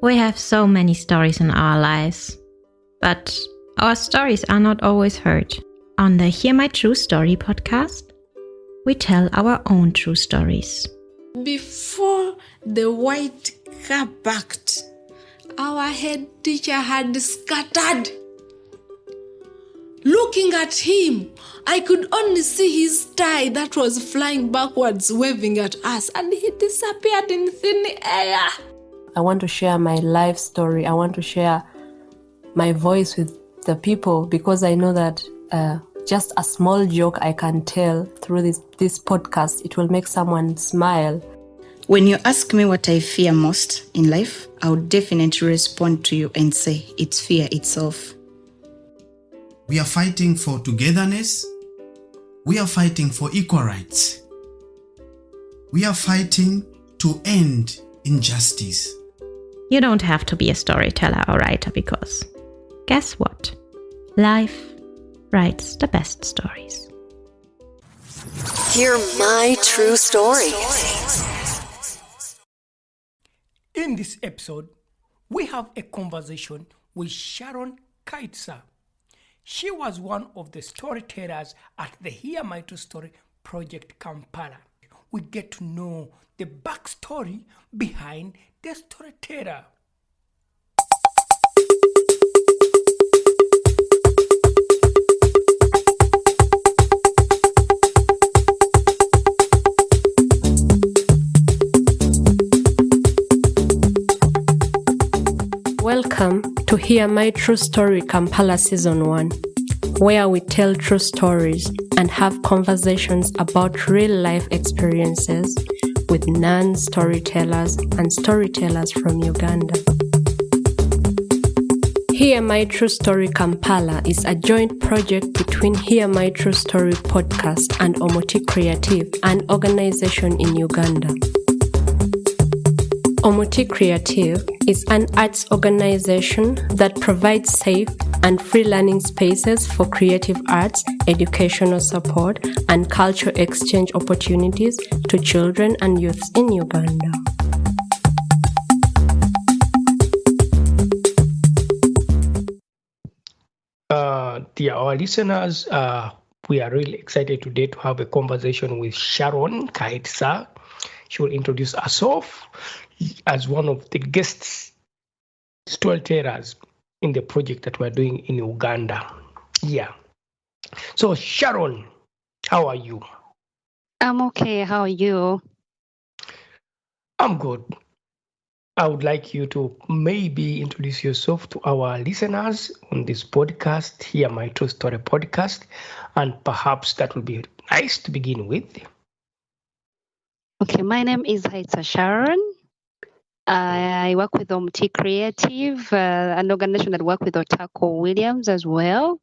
We have so many stories in our lives, but our stories are not always heard. On the Hear My True Story podcast, we tell our own true stories. Before the white car parked, our head teacher had scattered. Looking at him, I could only see his tie that was flying backwards, waving at us, and he disappeared in thin air. I want to share my life story. I want to share my voice with the people because I know that just a small joke I can tell through this podcast, it will make someone smile. When you ask me what I fear most in life, I would definitely respond to you and say it's fear itself. We are fighting for togetherness. We are fighting for equal rights. We are fighting to end injustice. You don't have to be a storyteller or writer because, guess what? Life writes the best stories. Hear my true story. In this episode, we have a conversation with Sharon Khaitsa. She was one of the storytellers at the Hear My True Story Project Kampala. We get to know the backstory behind the storyteller. Welcome to Hear My True Story Kampala Season 1, where we tell true stories and have conversations about real-life experiences with non-storytellers and storytellers from Uganda. Hear My True Story Kampala is a joint project between Hear My True Story podcast and Omuti Creative, an organization in Uganda. Omuti Creative is an arts organization that provides safe and free learning spaces for creative arts, educational support, and cultural exchange opportunities to children and youths in Uganda. Dear our listeners, we are really excited today to have a conversation with Sharon Khaitsa. She will introduce herself as one of the guest storytellers in the project that we're doing in Uganda. Yeah. So Sharon, how are you? I'm okay. How are you? I'm good. I would like you to maybe introduce yourself to our listeners on this podcast, Hear My True Story podcast, and perhaps that would be nice to begin with. Okay, my name is Khaitsa Sharon. I work with Omuti Creative, an organization that works with Otako Williams as well.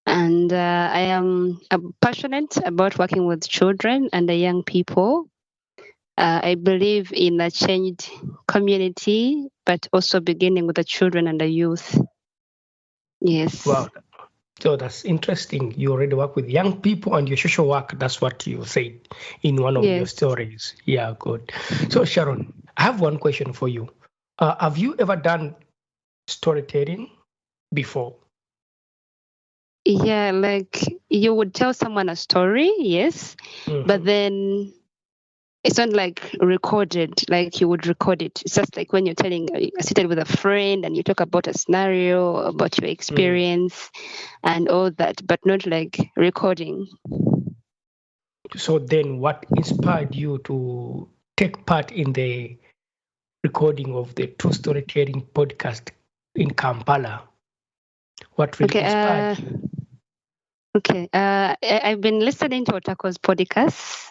And I am passionate about working with children and the young people. I believe in a changed community, but also beginning with the children and the youth. Yes. Wow. So that's interesting. You already work with young people and your social work. That's what you said in one of your stories. Yeah, good. So Sharon, I have one question for you. Have you ever done storytelling before? Yeah, like you would tell someone a story, yes, but then it's not like recorded, like you would record it. It's just like when you're seated with a friend and you talk about a scenario, about your experience and all that, but not like recording. So then what inspired you to take part in the recording of the True Storytelling podcast in Kampala? What really inspired you? Okay, I've been listening to Otako's podcasts.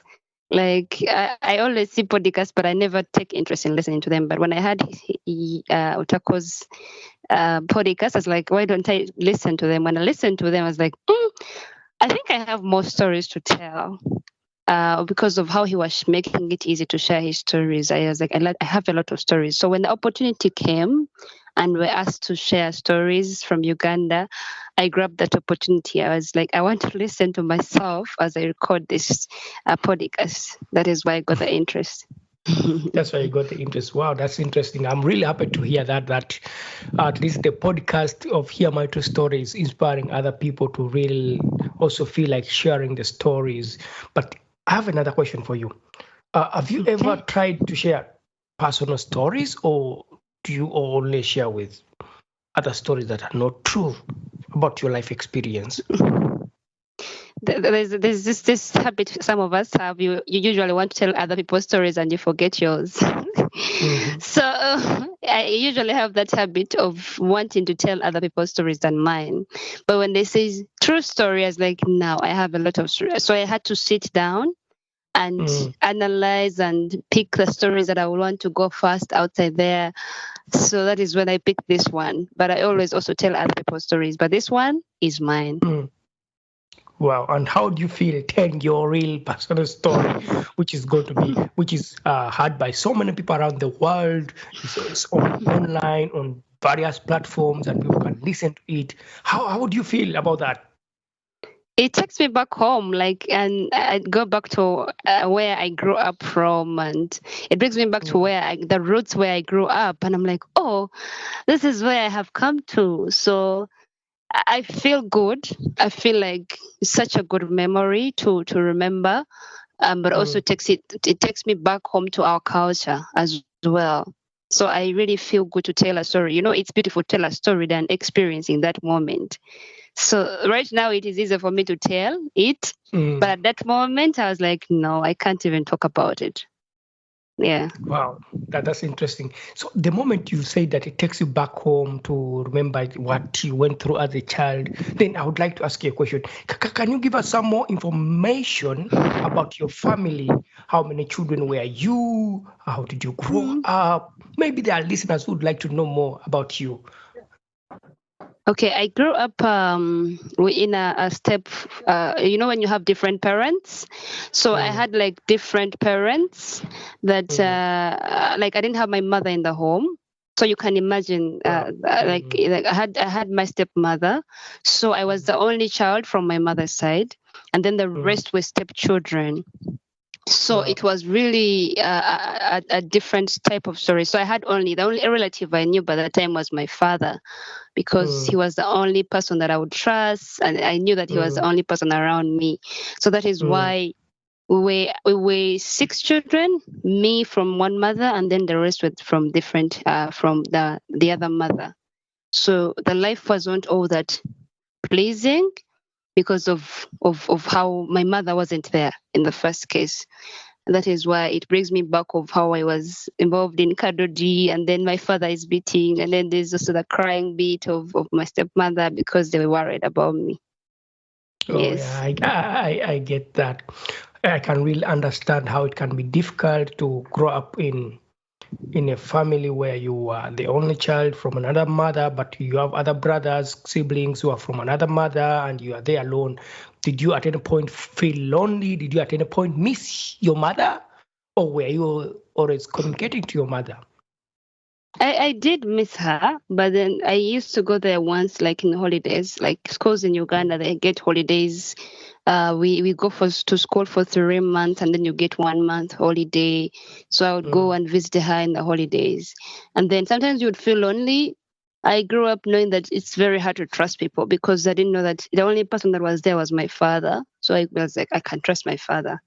Like I always see podcasts, but I never take interest in listening to them. But when I heard Otako's podcast, I was like, why don't I listen to them? When I listened to them, I was like, I think I have more stories to tell. Because of how he was making it easy to share his stories. I was like, I have a lot of stories. So when the opportunity came and we're asked to share stories from Uganda, I grabbed that opportunity. I was like, I want to listen to myself as I record this podcast. That is why I got the interest. That's why you got the interest. Wow, that's interesting. I'm really happy to hear that at least the podcast of Hear My True Story is inspiring other people to really also feel like sharing the stories. But I have another question for you. Have you ever tried to share personal stories, or do you only share with other stories that are not true about your life experience? There's this habit some of us have. You usually want to tell other people's stories and you forget yours. So I usually have that habit of wanting to tell other people's stories than mine. But when they say true story, I was like, now I have a lot of stories. So I had to sit down and analyze and pick the stories that I would want to go first outside there. So that is when I picked this one. But I always also tell other people's stories. But this one is mine. Wow. And how do you feel telling your real personal story, which is heard by so many people around the world? It's online, on various platforms, and people can listen to it. How would you feel about that? It takes me back home, and I go back to where I grew up from, and it brings me back to the roots where I grew up, and I'm like, oh, this is where I have come to. So I feel good. I feel like it's such a good memory to remember, but also it takes me back home to our culture as well. So I really feel good to tell a story. It's beautiful to tell a story than experiencing that moment. So right now it is easier for me to tell it, but at that moment I was like, no, I can't even talk about it. Yeah. Wow, that's interesting. So the moment you say that it takes you back home to remember what you went through as a child, then I would like to ask you a question. Can you give us some more information about your family? How many children were you? How did you grow up? Maybe there are listeners who would like to know more about you. Okay, I grew up in a step, when you have different parents. So I had different parents that, I didn't have my mother in the home. So you can imagine, I had my stepmother. So I was the only child from my mother's side. And then the rest were stepchildren. So it was really a different type of story. So I had the only relative I knew by that time was my father, because he was the only person that I would trust, and I knew that he was the only person around me. So that is why we were 6 children, me from one mother, and then the rest were from different from the other mother. So the life wasn't all that pleasing, because of how my mother wasn't there in the first case. And that is why it brings me back of how I was involved in Kadoji, and then my father is beating, and then there's also the crying bit of my stepmother because they were worried about me. Oh, yes. Yeah, I get that. I can really understand how it can be difficult to grow up in a family where you are the only child from another mother, but you have other brothers, siblings who are from another mother, and you are there alone. Did you at any point feel lonely? Did you at any point miss your mother? Or were you always communicating to your mother? I did miss her, but then I used to go there once, in holidays, schools in Uganda, they get holidays. We go to school for 3 months, and then you get 1 month holiday. So I would go and visit her in the holidays. And then sometimes you would feel lonely. I grew up knowing that it's very hard to trust people, because I didn't know that the only person that was there was my father. So I was like, I can't trust my father.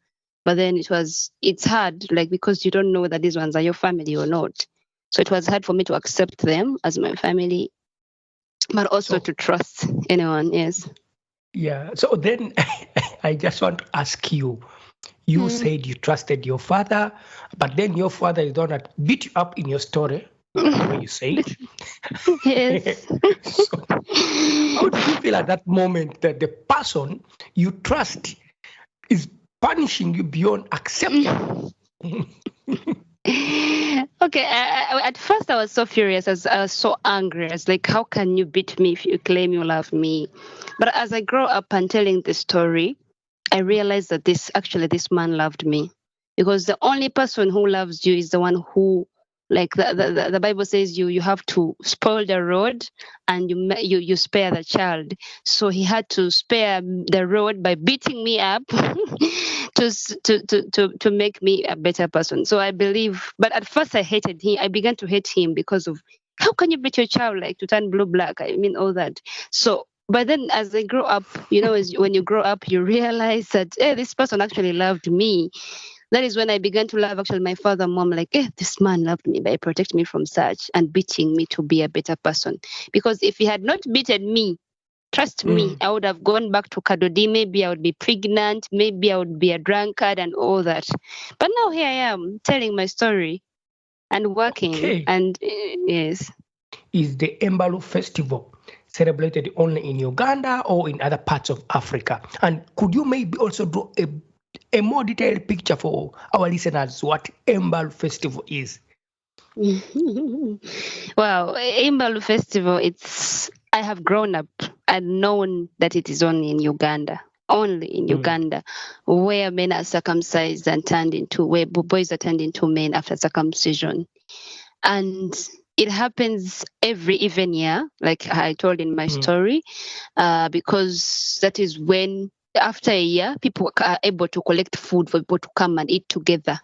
But then it's hard, because you don't know that these ones are your family or not. So it was hard for me to accept them as my family, but also to trust anyone. Yes. Yeah. So then I just want to ask you, you said you trusted your father, but then your father is the one that beat you up in your story, the way you said. Yes. So how do you feel at that moment that the person you trust is punishing you beyond acceptable? Okay, at first I was so furious, I was so angry. I was like, how can you beat me if you claim you love me? But as I grow up and telling the story, I realized that this man loved me, because the only person who loves you is the one who Like the Bible says, you have to spoil the road and you spare the child. So he had to spare the road by beating me up to make me a better person. So I believe, but at first I hated him. I began to hate him because of how can you beat your child like to turn blue black? I mean all that. So but then as I grew up, when you grow up, you realize that this person actually loved me. That is when I began to love actually my father and mom, like, this man loved me, but he protected me from such and beating me to be a better person. Because if he had not beaten me, trust me, I would have gone back to Kadodi. Maybe I would be pregnant. Maybe I would be a drunkard and all that. But now here I am telling my story and working. Okay. And yes. Is the Imbalu Festival celebrated only in Uganda or in other parts of Africa? And could you maybe also draw a more detailed picture for our listeners what Imbalu Festival is? Well, Imbalu Festival, I have grown up and known that it is only in Uganda. Only in Uganda, where men are circumcised and where boys are turned into men after circumcision. And it happens every even year, like I told in my story, because that is when, after a year, people are able to collect food for people to come and eat together.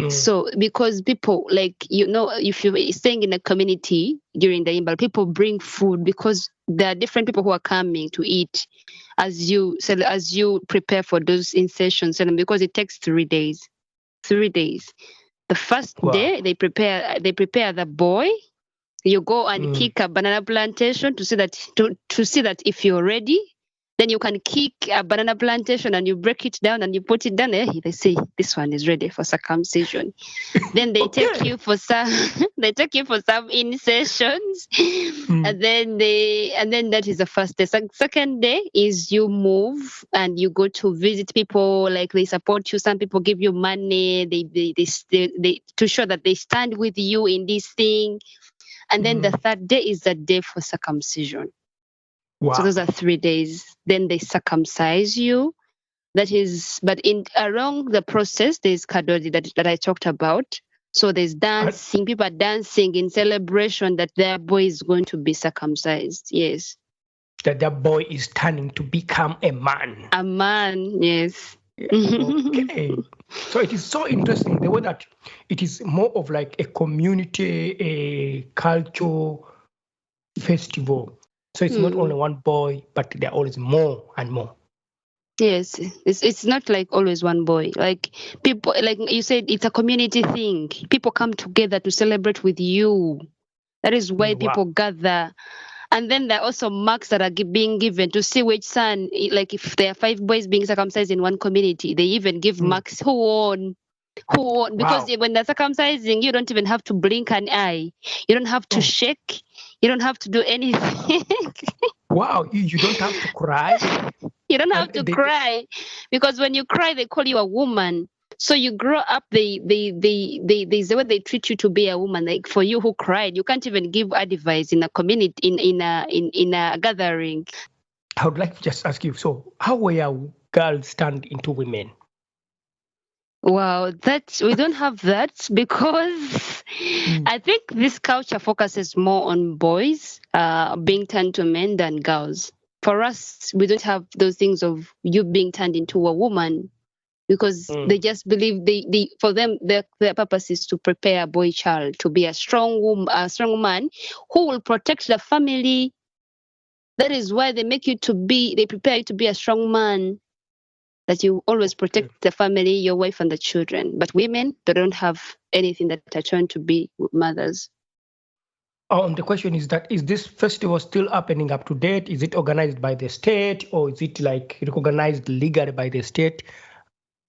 So because people, if you're staying in a community during the Imbalu, people bring food because there are different people who are coming to eat as you prepare for those insertions, and because it takes 3 days. 3 days. The first day they prepare the boy. You go and kick a banana plantation to see that if you're ready, then you can kick a banana plantation and you break it down and you put it down. They say this one is ready for circumcision. Then they take you for some insertions, and then that is the first day. Second day is you move and you go to visit people. Like they support you. Some people give you money. They to show that they stand with you in this thing. And then the third day is the day for circumcision. Wow. So those are 3 days. Then they circumcise you. That is, but along the process, there's kadodi that I talked about. So there's dancing. People are dancing in celebration that their boy is going to be circumcised. Yes. That their boy is turning to become a man. A man, yes. Okay. So it is so interesting the way that it is more of like a community, a culture festival. So it's not only one boy, but there are always more and more. Yes, it's not like always one boy. Like people, like you said, it's a community thing. People come together to celebrate with you. That is why people gather. And then there are also marks that are being given to see which son, like if there are 5 boys being circumcised in one community, they even give marks who won. Because when they're circumcising, you don't even have to blink an eye. You don't have to shake. You don't have to do anything. Wow, you don't have to cry. You don't have to cry, because when you cry, they call you a woman. So you grow up, there's the way they treat you to be a woman. Like for you who cried, you can't even give advice in a community, in a gathering. I would like to just ask you, so how were girls turned into women? Wow, that we don't have that because I think this culture focuses more on boys being turned to men than girls. For us, we don't have those things of you being turned into a woman, because they just believe for them their purpose is to prepare a boy child to be a strong man who will protect the family. That is why they prepare you to be a strong man, that you always protect the family, your wife and the children. But women, they don't have anything that are trying to be mothers. The question is that, is this festival still happening up to date? Is it organized by the state, or is it like recognized legally by the state?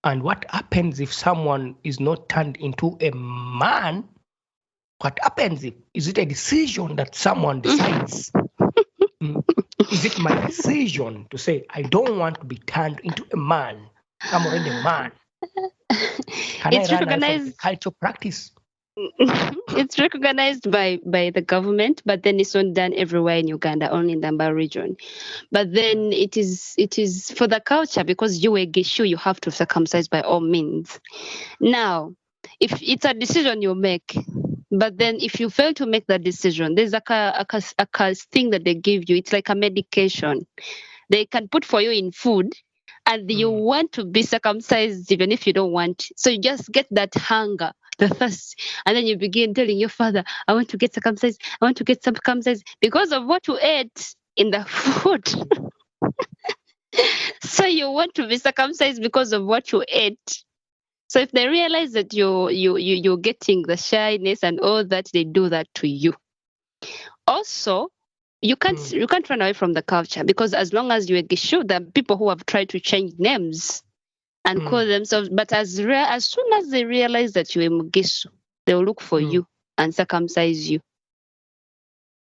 And what happens if someone is not turned into a man? What happens is it a decision that someone decides? Is it my decision to say, I don't want to be turned into a man? I'm already a man. Can it's I run recognized cultural practice? It's recognized by the government, but then it's not done everywhere in Uganda, only in the Mbale region. But then it is for the culture, because you are Gishu, you have to circumcise by all means. Now, if it's a decision you make, But then if you fail to make that decision, there's a thing that they give you. It's like a medication. They can put for you in food, and you want to be circumcised even if you don't want. So you just get that hunger, the thirst, and then you begin telling your father, I want to get circumcised. I want to get circumcised because of what you ate in the food. So you want to be circumcised because of what you ate. So if they realize that you're getting the shyness and all that, they do that to you. Also, you can't run away from the culture, because as long as you're a Gishu, there are people who have tried to change names and call themselves, but as soon as they realize that you're a Mugisu, they'll look for you and circumcise you.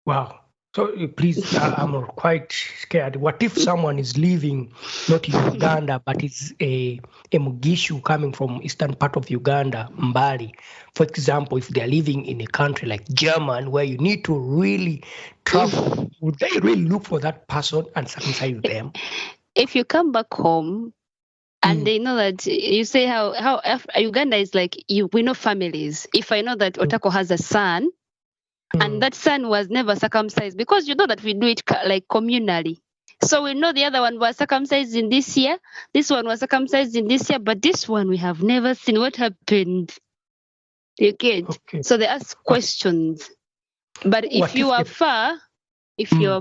Wow. So please, I'm quite scared. What if someone is living not in Uganda, but is a Mugisu coming from eastern part of Uganda, Mbale? For example, if they're living in a country like Germany, where you need to really travel, would they really look for that person and circumcise them? If you come back home and they know that, you say how Uganda is like, we know families. If I know that Otako has a son, and that son was never circumcised, because you know that we do it like communally. So we know the other one was circumcised in this year, this one was circumcised in this year, but this one we have never seen. What happened? You get? Okay. So they ask questions. But if you are far, if you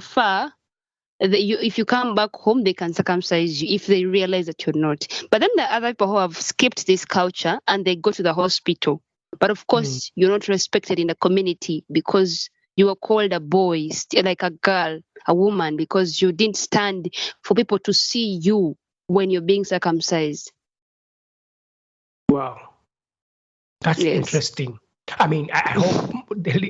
come back home, they can circumcise you if they realize that you're not. But then there are other people who have skipped this culture and they go to the hospital. But of course, you're not respected in the community because you are called a boy, like a girl, a woman, because you didn't stand for people to see you when you're being circumcised. Wow. That's interesting. I mean, I hope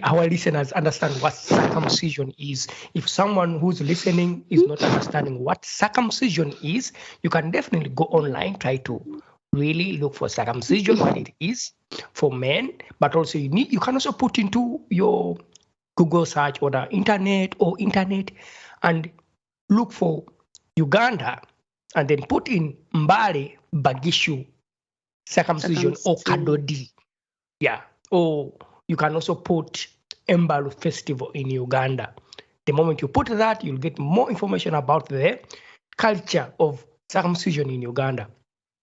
our listeners understand what circumcision is. If someone who's listening is not understanding what circumcision is, you can definitely go online, try to really look for circumcision, what it is for men, but also you can also put into your Google search or the internet and look for Uganda and then put in Mbale Bugisu circumcision or Kadodi. Yeah. Or you can also put Imbalu Festival in Uganda. The moment you put that, you'll get more information about the culture of circumcision in Uganda.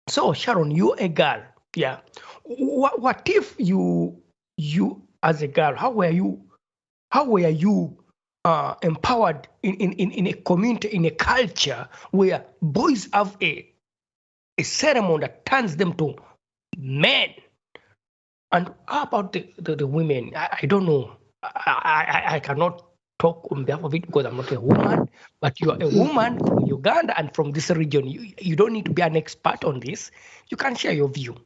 So Sharon, you're a girl, yeah. What if you as a girl? How were you empowered in a community, in a culture where boys have a ceremony that turns them to men? And how about the women? I don't know. I cannot talk on behalf of it because I'm not a woman, but you are a woman from Uganda and from this region. You don't need to be an expert on this. You can share your view.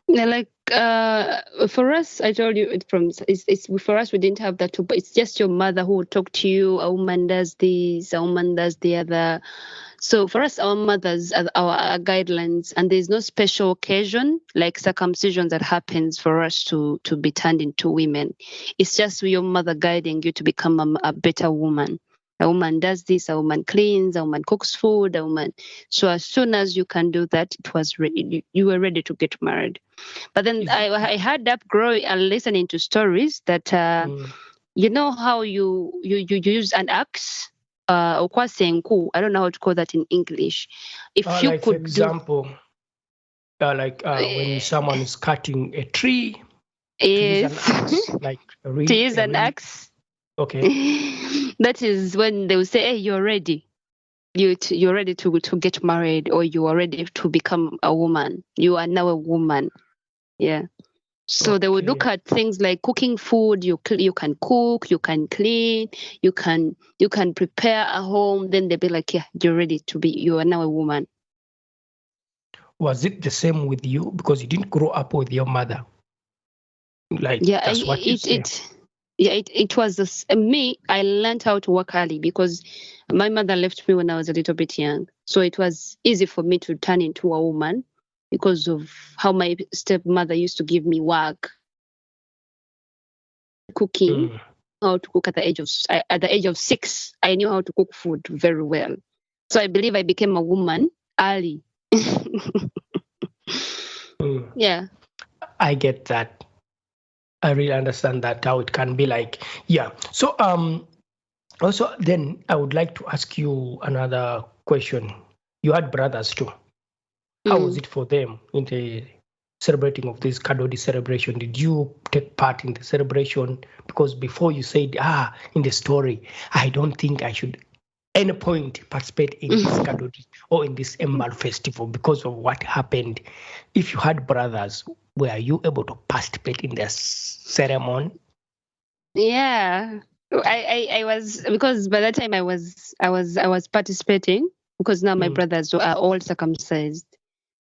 Yeah, like for us, I told you it's for us, we didn't have that too, but it's just your mother who will talk to you. A woman does this, a woman does the other. So for us, our mothers are our guidelines, and there's no special occasion like circumcision that happens for us to be turned into women. It's just your mother guiding you to become a better woman. A woman does this, a woman cleans, a woman cooks food, a woman. So as soon as you can do that, it was ready. You were ready to get married. But then I had up growing and listening to stories that you know how you use an axe. I don't know how to call that in English. If you like could, for example, when someone is cutting a tree, to use an axe. Okay. That is when they will say, "Hey, you're ready. You're ready to get married, or you are ready to become a woman. You are now a woman." Yeah. So they would look at things like cooking food. You can cook, you can clean, you can prepare a home. Then they'll be like, "Yeah, you're ready to be. You are now a woman." Was it the same with you because you didn't grow up with your mother? Like that's what you say. It was me. I learned how to work early because my mother left me when I was a little bit young. So it was easy for me to turn into a woman because of how my stepmother used to give me work, cooking, how to cook at the age of 6. I knew how to cook food very well. So I believe I became a woman early. Yeah. I get that. I really understand that, how it can be like. Yeah. So also then I would like to ask you another question. You had brothers too. How was it for them in the celebrating of this Kadodi celebration? Did you take part in the celebration? Because before you said, in the story, I don't think I should any point participate in this Kadodi or in this Imbalu festival because of what happened. If you had brothers, were you able to participate in the ceremony? Yeah, I was, because by that time I was participating, because now my brothers are all circumcised.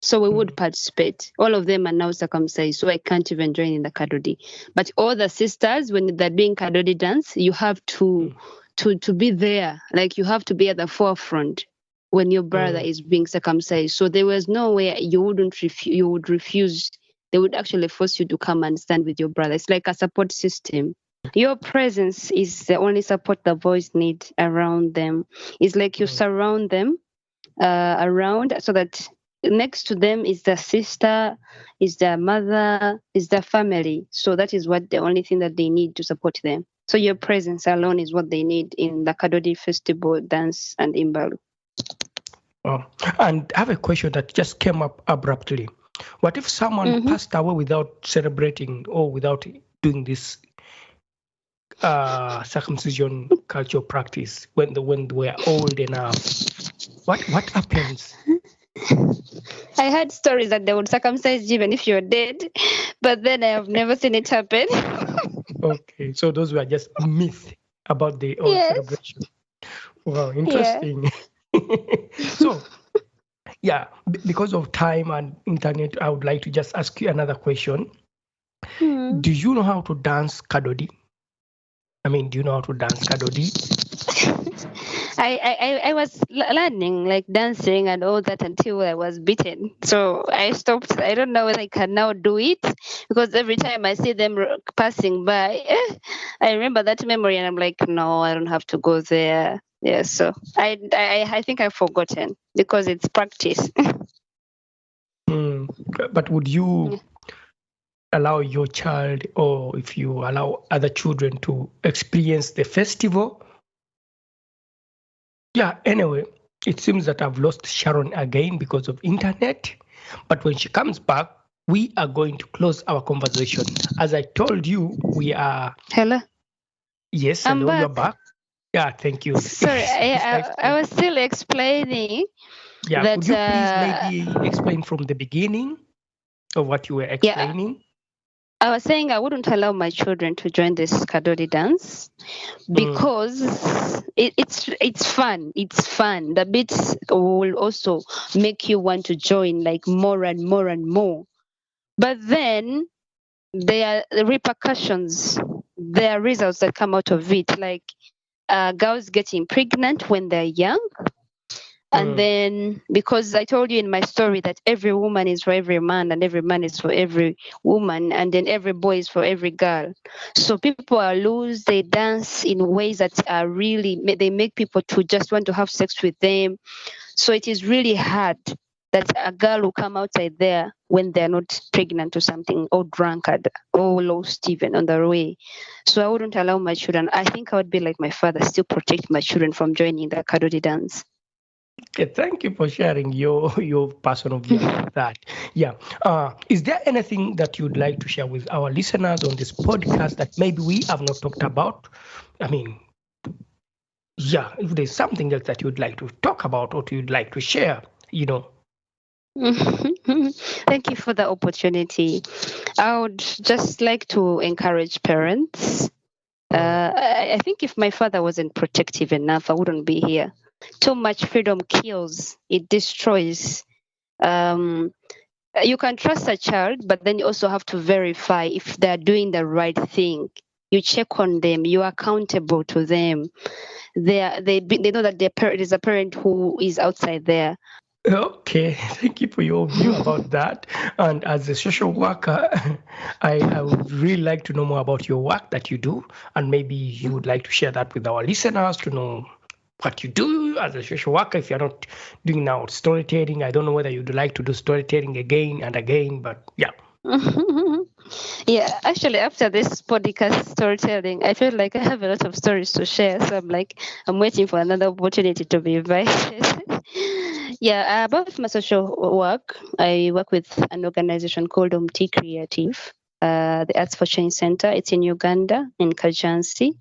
So we would participate. All of them are now circumcised, so I can't even join in the Kadodi. But all the sisters, when they're doing Kadodi dance, you have to be there. Like, you have to be at the forefront when your brother is being circumcised. So there was no way you would refuse. They would actually force you to come and stand with your brother. It's like a support system. Your presence is the only support the boys need around them. It's like you surround them around, so that next to them is the sister, is the mother, is the family. So that is what the only thing that they need to support them. So your presence alone is what they need in the Kadodi festival dance and Imbalu. And I have a question that just came up abruptly. What if someone passed away without celebrating or without doing this circumcision cultural practice when they were old enough? What happens? I heard stories that they would circumcise you even if you're dead, but then I have never seen it happen. Okay, so those were just myths about the old celebration. Wow, interesting. So, because of time and internet, I would like to just ask you another question. Do you know how to dance Kadodi? I mean, do you know how to dance Kadodi? I was learning, like, dancing and all that until I was beaten. So I stopped. I don't know whether I can now do it, because every time I see them passing by, I remember that memory and I'm like, no, I don't have to go there. Yeah, so I think I've forgotten because it's practice. But would you allow your child, or if you allow other children to experience the festival? Yeah, anyway, it seems that I've lost Sharon again because of internet. But when she comes back, we are going to close our conversation. As I told you, we are... Hello? Yes, I'm hello, back. you're back. Yeah, thank you. Sorry, I was still explaining. Yeah, that, could you please maybe explain from the beginning of what you were explaining? I was saying I wouldn't allow my children to join this Kadodi dance because it's fun. It's fun. The beats will also make you want to join, like, more and more and more. But then there are repercussions. There are results that come out of it, like girls getting pregnant when they're young. And then, because I told you in my story that every woman is for every man and every man is for every woman, and then every boy is for every girl. So people are loose. They dance in ways that are really, they make people to just want to have sex with them. So it is really hard that a girl will come outside there when they're not pregnant or something, or drunkard, or lost even on their way. So I wouldn't allow my children. I think I would be like my father, still protect my children from joining the Kadodi dance. Okay, thank you for sharing your personal view about that. Yeah. Is there anything that you'd like to share with our listeners on this podcast that maybe we have not talked about? I mean, if there's something else that you'd like to talk about or you'd like to share, Thank you for the opportunity. I would just like to encourage parents. I think if my father wasn't protective enough, I wouldn't be here. Too much freedom kills. It destroys. You can trust a child, but then you also have to verify if they're doing the right thing. You check on them. You are accountable to them. They know that there is a parent who is outside there. Okay, thank you for your view about that. And as a social worker, I would really like to know more about your work that you do, and maybe you would like to share that with our listeners to know what you do as a social worker. If you're not doing now storytelling, I don't know whether you'd like to do storytelling again and again, but yeah. Yeah, actually, after this podcast storytelling, I feel like I have a lot of stories to share. So I'm waiting for another opportunity to be invited. Yeah, about my social work, I work with an organization called Omti Creative, the Arts for Change Center. It's in Uganda, in Kajansi.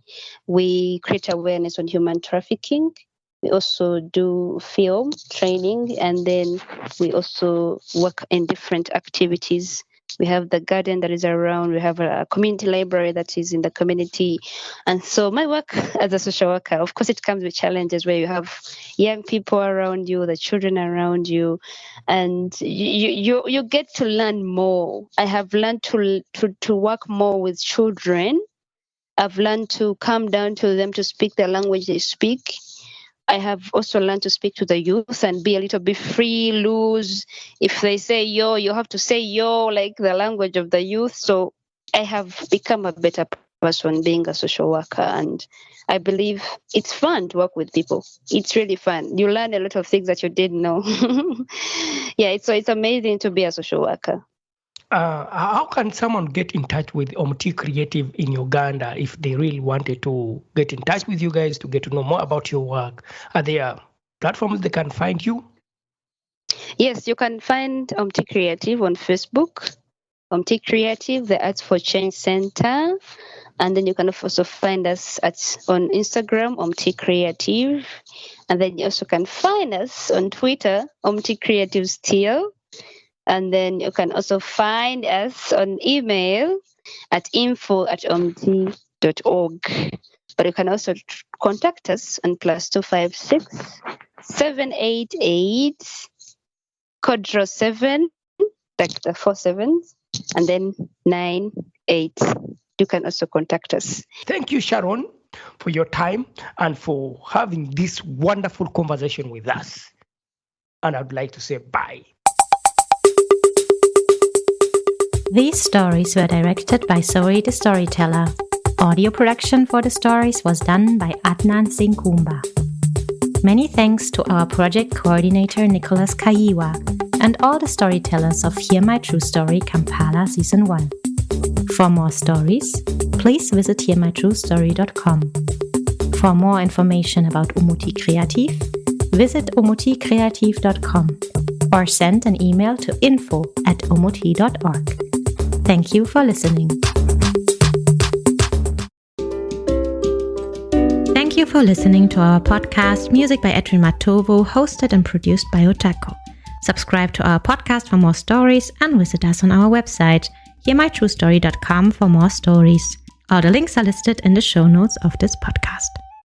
We create awareness on human trafficking. We also do film training, and then we also work in different activities. We have the garden that is around. We have a community library that is in the community. And so my work as a social worker, of course, it comes with challenges where you have young people around you, the children around you, and you get to learn more. I have learned to work more with children. I've learned to come down to them to speak the language they speak. I have also learned to speak to the youth and be a little bit free, loose. If they say yo, you have to say yo, like the language of the youth. So I have become a better person being a social worker. And I believe it's fun to work with people. It's really fun. You learn a lot of things that you didn't know. Yeah, it's amazing to be a social worker. How can someone get in touch with Omti Creative in Uganda if they really wanted to get in touch with you guys to get to know more about your work? Are there platforms they can find you? Yes, you can find Omti Creative on Facebook, Omti Creative, the Arts for Change Center, and then you can also find us on Instagram, Omti Creative, and then you also can find us on Twitter, Omti Creative still. And then you can also find us on email at info@omti.org. But you can also contact us on +256 788 *7, like the 4 7s, and then 98. You can also contact us. Thank you, Sharon, for your time and for having this wonderful conversation with us. And I'd like to say bye. These stories were directed by Zoe the Storyteller. Audio production for the stories was done by Adnan Singh Kumba. Many thanks to our project coordinator Nicholas Kaiwa and all the storytellers of Hear My True Story Kampala Season 1. For more stories, please visit hearmytruestory.com. For more information about Omti Creative, visit omoticreative.com or send an email to info@omoti.org. Thank you for listening. Thank you for listening to our podcast, Music by Edwin Matovo, hosted and produced by Otako. Subscribe to our podcast for more stories and visit us on our website, hearmytruestory.com, for more stories. All the links are listed in the show notes of this podcast.